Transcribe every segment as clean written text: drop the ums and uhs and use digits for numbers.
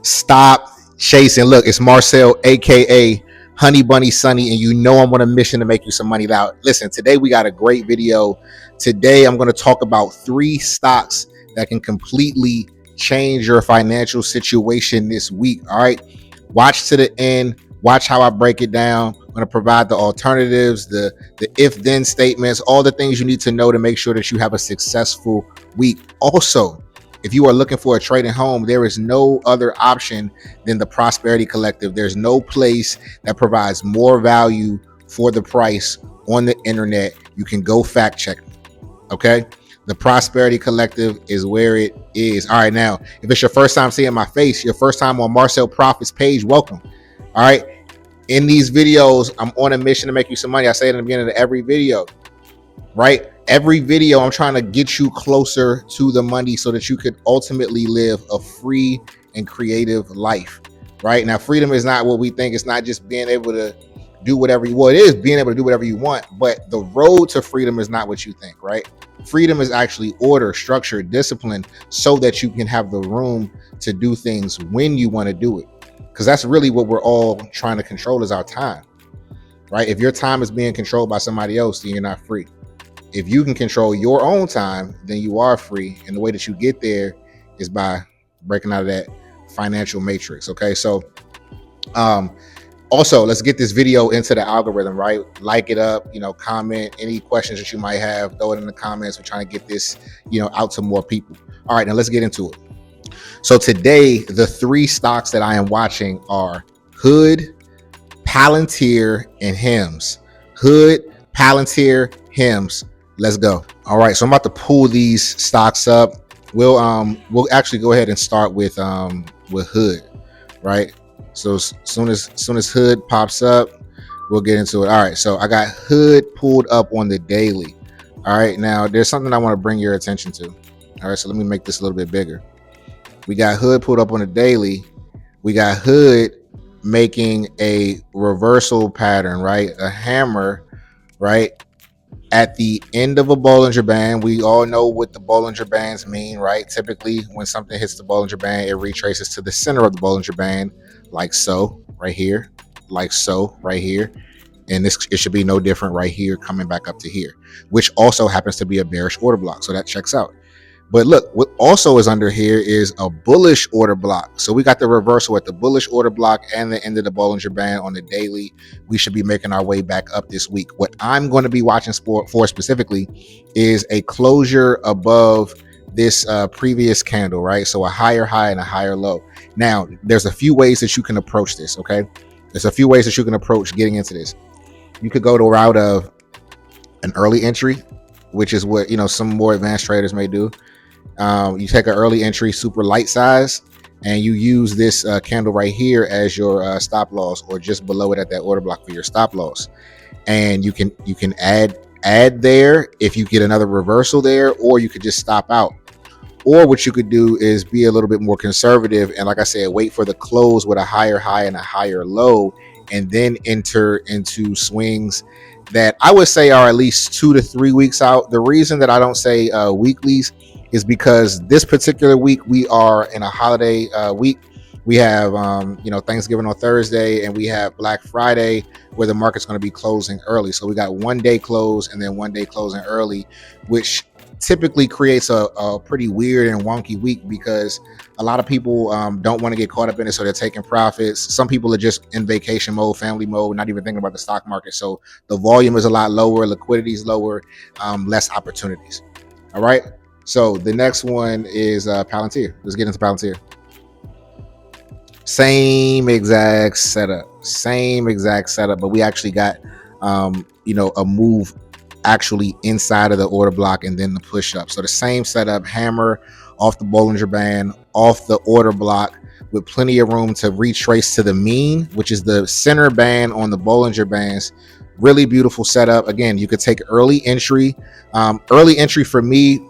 Stop chasing. Look, it's Marcel, aka Honey Bunny Sunny, and you know I'm on a mission to make you some money. Now, listen, today we got a great video. Today I'm going to talk about 3 stocks that can completely change your financial situation this week. All right, watch to the end. Watch how I break it down. I'm going to provide the alternatives, the if-then statements, all the things you need to know to make sure that you have a successful week. Also, if you are looking for a trading home, there is no other option than the Prosperity Collective. There's no place that provides more value for the price on the internet. You can go fact check. Okay. The Prosperity Collective is where it is. All right. Now, if it's your first time seeing my face, your first time on Marcel Profits page, welcome. All right. In these videos, I'm on a mission to make you some money. I say it in the beginning of every video, right? Every video, I'm trying to get you closer to the money so that you could ultimately live a free and creative life, right? Now, freedom is not what we think. It's not just being able to do whatever you want. It is being able to do whatever you want, but the road to freedom is not what you think, right? Freedom is actually order, structure, discipline, so that you can have the room to do things when you want to do it. Because that's really what we're all trying to control, is our time, right? If your time is being controlled by somebody else, then you're not free. If you can control your own time, then you are free. And the way that you get there is by breaking out of that financial matrix. Okay. So, also, let's get this video into the algorithm, right? Like it up, comment any questions that you might have, throw it in the comments. We're trying to get this, out to more people. All right, now let's get into it. So today, the 3 stocks that I am watching are Hood, Palantir, and Hims. Hood, Palantir, Hims. Let's go. All right, so I'm about to pull these stocks up. We'll actually go ahead and start with Hood, right? So as soon as Hood pops up, we'll get into it. All right, so I got Hood pulled up on the daily. All right, now there's something I want to bring your attention to. All right, so let me make this a little bit bigger. We got Hood pulled up on the daily. We got Hood making a reversal pattern, right? A hammer, right? At the end of a Bollinger Band. We all know what the Bollinger Bands mean, right? Typically, when something hits the Bollinger Band, it retraces to the center of the Bollinger Band, like so, right here, like so, right here. And it should be no different right here, coming back up to here, which also happens to be a bearish order block. So that checks out. But look, what also is under here is a bullish order block. So we got the reversal at the bullish order block and the end of the Bollinger Band on the daily. We should be making our way back up this week. What I'm going to be watching for specifically is a closure above this previous candle, right? So a higher high and a higher low. Now, there's a few ways that you can approach this, okay? There's a few ways that you can approach getting into this. You could go the route of an early entry, which is what, some more advanced traders may do. You take an early entry, super light size, and you use this candle right here as your stop loss, or just below it at that order block for your stop loss. And you can add there if you get another reversal there, or you could just stop out. Or what you could do is be a little bit more conservative, and like I said, wait for the close with a higher high and a higher low, and then enter into swings that I would say are at least 2 to 3 weeks out. The reason that I don't say weeklies is because this particular week we are in a holiday week. We have Thanksgiving on Thursday, and we have Black Friday, where the market's going to be closing early. So we got 1 day close and then 1 day closing early, which typically creates a pretty weird and wonky week, because a lot of people don't want to get caught up in it, so they're taking profits. Some people are just in vacation mode, family mode, not even thinking about the stock market. So the volume is a lot lower, liquidity is lower, less opportunities. All right. So the next one is Palantir. Let's get into Palantir. Same exact setup, but we actually got a move actually inside of the order block and then the push up. So the same setup, hammer off the Bollinger Band, off the order block, with plenty of room to retrace to the mean, which is the center band on the Bollinger Bands. Really beautiful setup. Again, you could take early entry. Early entry for me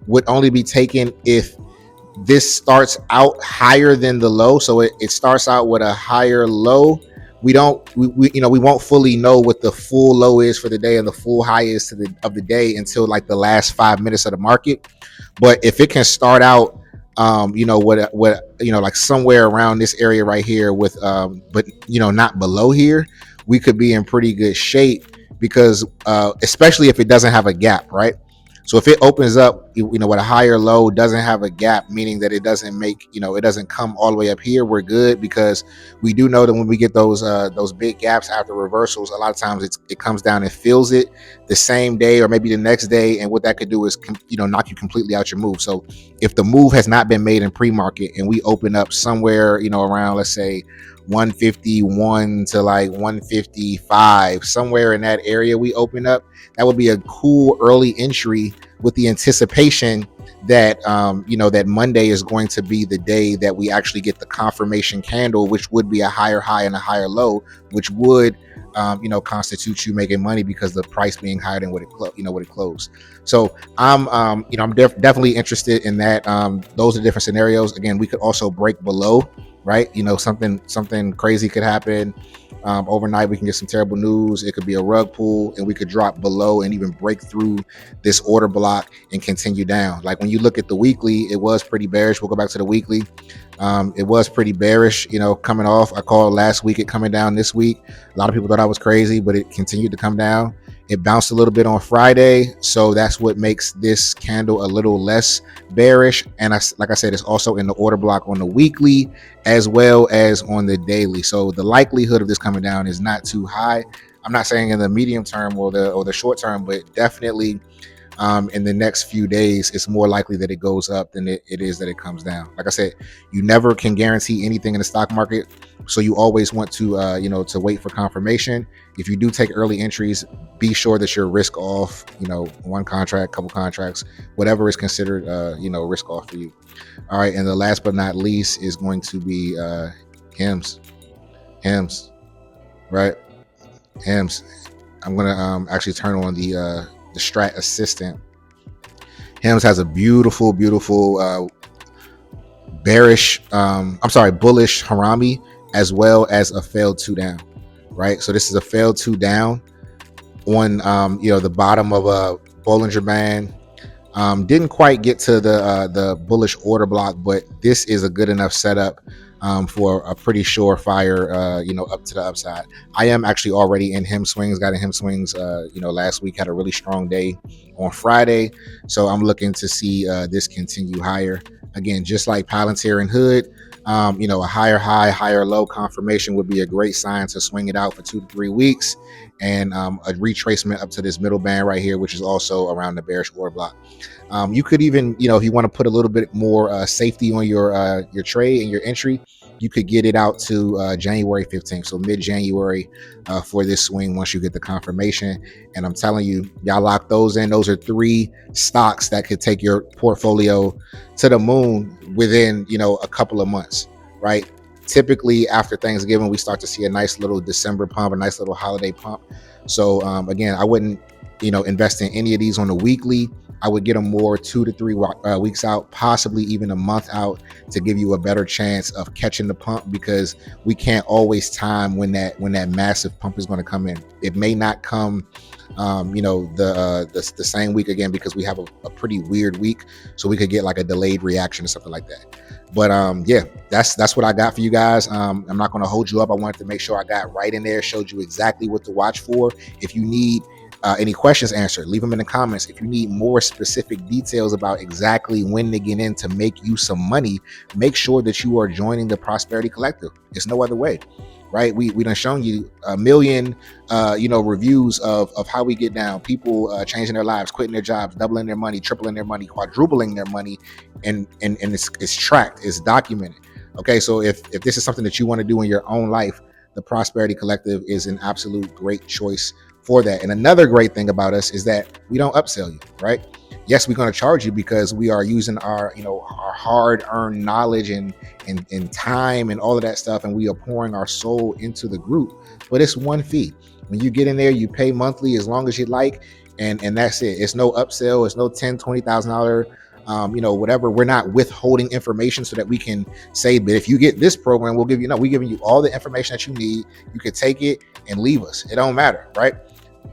would only be taken if this starts out higher than the low. So it starts out with a higher low. We won't fully know what the full low is for the day and the full high is of the day until like the last 5 minutes of the market. But if it can start out like somewhere around this area right here with, but not below here, we could be in pretty good shape because, especially if it doesn't have a gap, right? So if it opens up, with a higher low, doesn't have a gap, meaning that it doesn't it doesn't come all the way up here, we're good, because we do know that when we get those big gaps after reversals, a lot of times it comes down and fills it the same day or maybe the next day, and what that could do is knock you completely out your move. So if the move has not been made in pre-market and we open up somewhere around, let's say, 151 to like 155, somewhere in that area we open up, that would be a cool early entry with the anticipation that that Monday is going to be the day that we actually get the confirmation candle, which would be a higher high and a higher low, which would constitute you making money because the price being higher than what it closed. So I'm definitely interested in that. Those are different scenarios. Again, we could also break below, right? Something crazy could happen. Overnight we can get some terrible news. It could be a rug pull and we could drop below and even break through this order block and continue down. Like when you look at the weekly, it was pretty bearish. We'll go back to the weekly. It was pretty bearish, coming off. I called last week it coming down this week. A lot of people thought I was crazy, but it continued to come down. It bounced a little bit on Friday, so that's what makes this candle a little less bearish. And like I said, it's also in the order block on the weekly as well as on the daily. So the likelihood of this coming down is not too high. I'm not saying in the medium term or the short term, but definitely in the next few days, it's more likely that it goes up than it is that it comes down. Like I said, you never can guarantee anything in the stock market, so you always want to to wait for confirmation. If you do take early entries, be sure that you're risk off. One contract, couple contracts, whatever is considered risk off for you. All right, and the last but not least is going to be HIMS, right? HIMS. I'm gonna actually turn on the Strat Assistant. HIMS has a beautiful bullish Harami, as well as a failed 2 down, right? So this is a failed 2 down on the bottom of a Bollinger Band. Didn't quite get to the bullish order block, but this is a good enough setup for a pretty surefire up to the upside. I am actually already in HIM swings, got in HIM swings last week, had a really strong day on Friday, so I'm looking to see this continue higher. Again, just like Palantir and Hood, a higher high, higher low confirmation would be a great sign to swing it out for 2 to 3 weeks, and a retracement up to this middle band right here, which is also around the bearish order block. You could even, if you want to put a little bit more safety on your trade and your entry, you could get it out to January 15th, so mid-January for this swing once you get the confirmation. And I'm telling you, y'all lock those in. Those are 3 stocks that could take your portfolio to the moon within, a couple of months, right? Typically after Thanksgiving, we start to see a nice little December pump, a nice little holiday pump. So again, I wouldn't, invest in any of these on the weekly. I would get them more 2 to 3 weeks out, possibly even a month out, to give you a better chance of catching the pump, because we can't always time when that massive pump is going to come in. It may not come the same week again, because we have a pretty weird week, so we could get like a delayed reaction or something like that. But yeah, that's what I got for you guys. I'm not going to hold you up. I wanted to make sure I got right in there, showed you exactly what to watch for. If you need any questions answered, leave them in the comments. If you need more specific details about exactly when to get in to make you some money, make sure that you are joining the Prosperity Collective. There's no other way, right? We done shown you a million reviews of how we get down, people changing their lives, quitting their jobs, doubling their money, tripling their money, quadrupling their money, and it's tracked, it's documented. Okay, so if this is something that you want to do in your own life, the Prosperity Collective is an absolute great choice for that. And another great thing about us is that we don't upsell you, right? Yes, we're going to charge you because we are using our hard-earned knowledge and time and all of that stuff, and we are pouring our soul into the group. But it's one fee. When you get in there, you pay monthly as long as you like, and that's it. It's no upsell. It's no $10,000-$20,000 whatever. We're not withholding information so that we can say, but if you get this program, we'll give you. No, we're giving you all the information that you need. You could take it and leave us. It don't matter, right?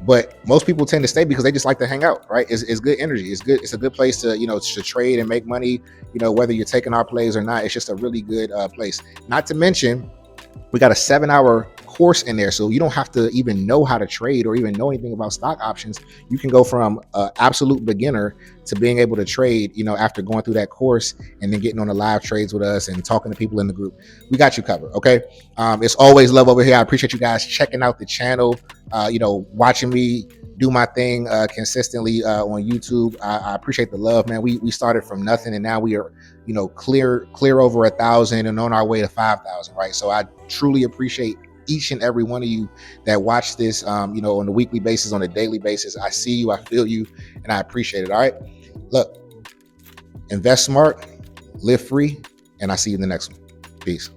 But most people tend to stay because they just like to hang out, right? It's good energy. It's good. It's a good place to, to trade and make money. Whether you're taking our plays or not, it's just a really good place. Not to mention, we got a 7-hour course in there, so you don't have to even know how to trade or even know anything about stock options. You can go from absolute beginner to being able to trade, after going through that course and then getting on the live trades with us and talking to people in the group. We got you covered. Okay. It's always love over here. I appreciate you guys checking out the channel, watching me do my thing consistently on YouTube. I appreciate the love, man. We started from nothing and now we are, clear over 1,000 and on our way to 5,000, right? So I truly appreciate each and every one of you that watch this, on a weekly basis, on a daily basis. I see you, I feel you, and I appreciate it. All right. Look, invest smart, live free, and I see you in the next one. Peace.